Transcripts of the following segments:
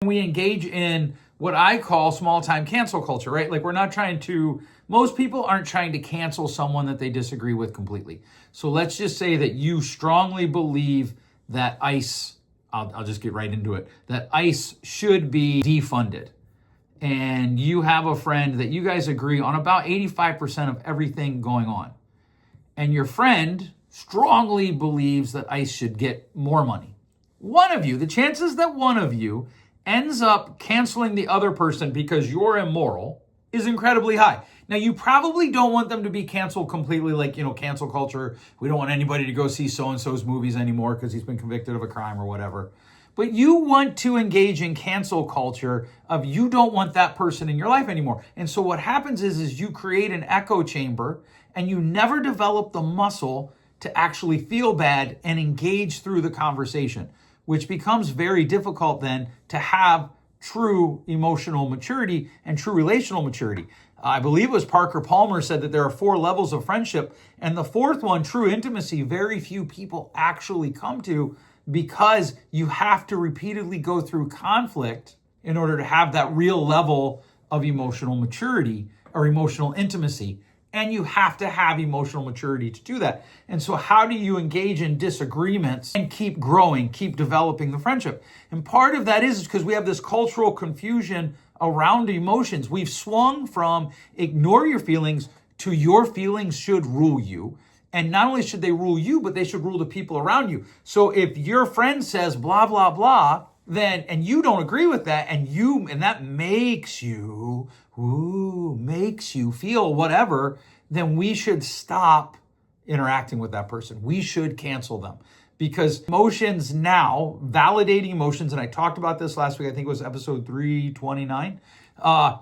we engage in what I call small time cancel culture, right? Like most people aren't trying to cancel someone that they disagree with completely. So let's just say that you strongly believe that ICE, I'll just get right into it, that ICE should be defunded. And you have a friend that you guys agree on about 85% of everything going on. And your friend strongly believes that ICE should get more money. The chances that one of you ends up canceling the other person because you're immoral is incredibly high. Now, you probably don't want them to be canceled completely, like, cancel culture. We don't want anybody to go see so-and-so's movies anymore because he's been convicted of a crime or whatever. But you want to engage in cancel culture of you don't want that person in your life anymore. And so what happens is you create an echo chamber and you never develop the muscle to actually feel bad and engage through the conversation, which becomes very difficult then to have true emotional maturity and true relational maturity. I believe it was Parker Palmer said that there are 4 levels of friendship, and the 4th one, true intimacy, very few people actually come to, because you have to repeatedly go through conflict in order to have that real level of emotional maturity or emotional intimacy. And you have to have emotional maturity to do that. And so how do you engage in disagreements and keep growing, keep developing the friendship? And part of that is because we have this cultural confusion around emotions. We've swung from ignore your feelings to your feelings should rule you. And not only should they rule you, but they should rule the people around you. So if your friend says blah, blah, blah, then, and you don't agree with that, and that makes you feel whatever, then we should stop interacting with that person. We should cancel them. Because emotions now, validating emotions, and I talked about this last week, I think it was episode 329.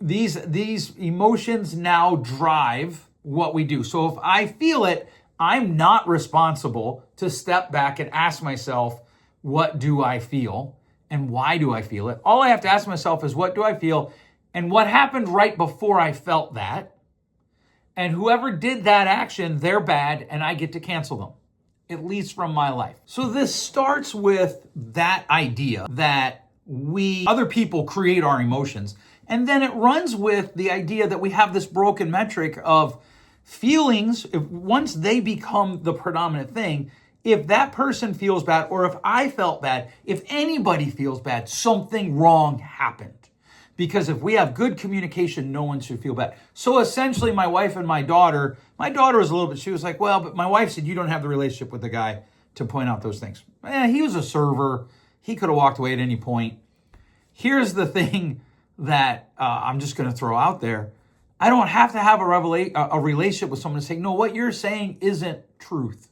These emotions now drive what we do. So if I feel it, I'm not responsible to step back and ask myself, what do I feel and why do I feel it? All I have to ask myself is, what do I feel and what happened right before I felt that? And whoever did that action, they're bad and I get to cancel them, at least from my life. So this starts with that idea that other people create our emotions. And then it runs with the idea that we have this broken metric of feelings. Once they become the predominant thing, if that person feels bad, or if I felt bad, if anybody feels bad, something wrong happened. Because if we have good communication, no one should feel bad. So essentially my wife and my daughter was she was like, well, but my wife said, you don't have the relationship with the guy to point out those things. He was a server. He could have walked away at any point. Here's the thing that I'm just going to throw out there. I don't have to have a relationship with someone to say, no, what you're saying isn't truth.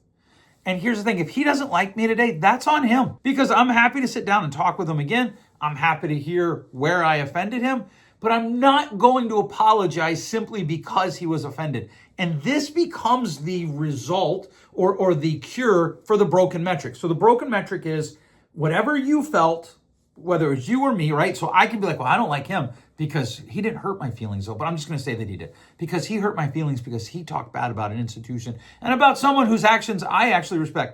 And here's the thing, if he doesn't like me today, that's on him, because I'm happy to sit down and talk with him again. I'm happy to hear where I offended him, but I'm not going to apologize simply because he was offended. And this becomes the result or the cure for the broken metric. So the broken metric is whatever you felt, whether it's you or me, right? So I can be like, well, I don't like him because he didn't hurt my feelings, though. But I'm just going to say that he did, because he hurt my feelings because he talked bad about an institution and about someone whose actions I actually respect.